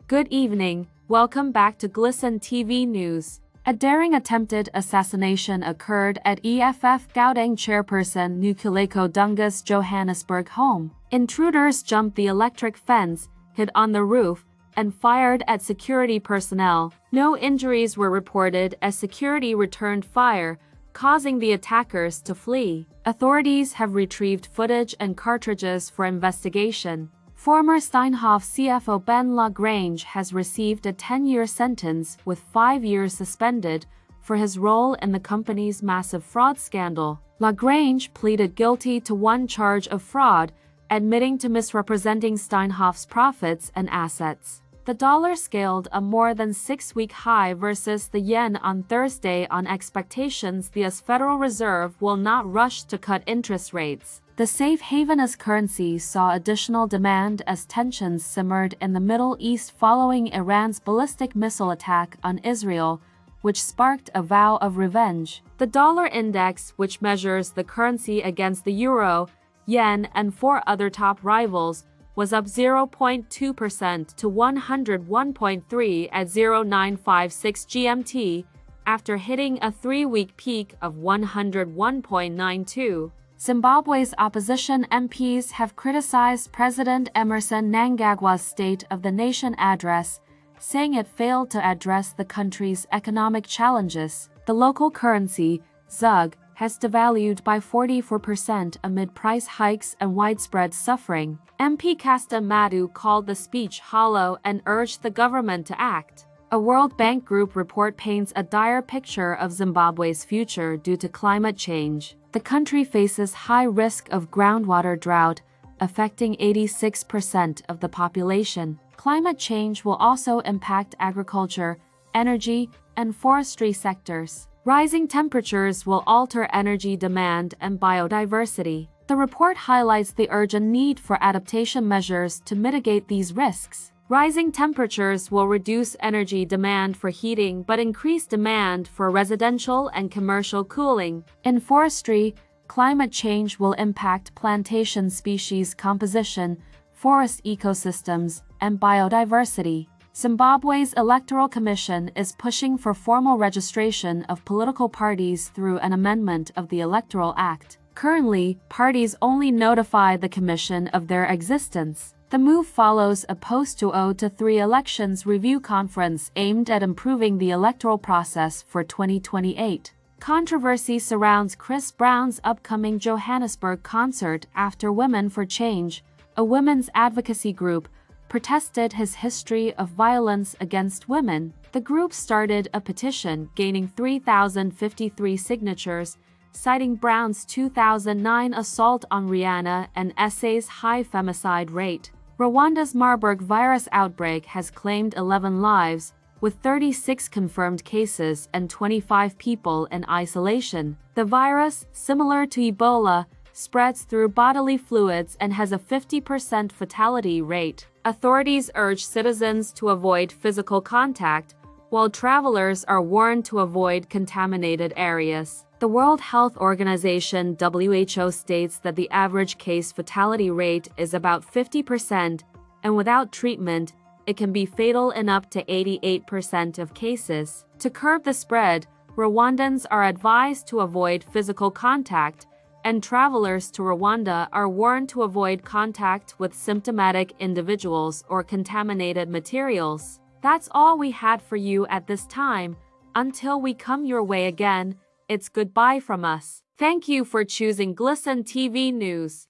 Good evening, welcome back to Glisten TV News. A daring attempted assassination occurred at EFF Gauteng chairperson Nkululeko Dunga's Johannesburg home. Intruders jumped the electric fence, hid on the roof, and fired at security personnel. No injuries were reported as security returned fire, causing the attackers to flee. Authorities have retrieved footage and cartridges for investigation. Former Steinhoff CFO Ben Lagrange has received a 10-year sentence with 5 years suspended for his role in the company's massive fraud scandal. Lagrange pleaded guilty to one charge of fraud, admitting to misrepresenting Steinhoff's profits and assets. The dollar scaled a more than 6-week high versus the yen on Thursday on expectations the US Federal Reserve will not rush to cut interest rates. The safe haven as currency saw additional demand as tensions simmered in the Middle East following Iran's ballistic missile attack on Israel, which sparked a vow of revenge. The dollar index, which measures the currency against the euro, yen, and 4 other top rivals, was up 0.2% to 101.3 at 0956 GMT, after hitting a 3-week peak of 101.92. Zimbabwe's opposition MPs have criticized President Emmerson Mnangagwa's State of the Nation address, saying it failed to address the country's economic challenges. The local currency, ZUG, has devalued by 44% amid price hikes and widespread suffering. MP Casta Madu called the speech hollow and urged the government to act. A World Bank Group report paints a dire picture of Zimbabwe's future due to climate change. The country faces high risk of groundwater drought, affecting 86% of the population. Climate change will also impact agriculture, energy, and forestry sectors. Rising temperatures will alter energy demand and biodiversity. The report highlights the urgent need for adaptation measures to mitigate these risks. Rising temperatures will reduce energy demand for heating but increase demand for residential and commercial cooling. In forestry, climate change will impact plantation species composition, forest ecosystems, and biodiversity. Zimbabwe's Electoral Commission is pushing for formal registration of political parties through an amendment of the Electoral Act. Currently, parties only notify the Commission of their existence. The move follows a post-2003 elections review conference aimed at improving the electoral process for 2028. Controversy surrounds Chris Brown's upcoming Johannesburg concert after Women for Change, a women's advocacy group, protested his history of violence against women. The group started a petition, gaining 3,053 signatures, citing Brown's 2009 assault on Rihanna and SA's high femicide rate. Rwanda's Marburg virus outbreak has claimed 11 lives, with 36 confirmed cases and 25 people in isolation. The virus, similar to Ebola, spreads through bodily fluids and has a 50% fatality rate. Authorities urge citizens to avoid physical contact, while travelers are warned to avoid contaminated areas. The World Health Organization (WHO) states that the average case fatality rate is about 50%, and without treatment, it can be fatal in up to 88% of cases. To curb the spread, Rwandans are advised to avoid physical contact, and travelers to Rwanda are warned to avoid contact with symptomatic individuals or contaminated materials. That's all we had for you at this time. Until we come your way again, it's goodbye from us. Thank you for choosing Glisten TV News.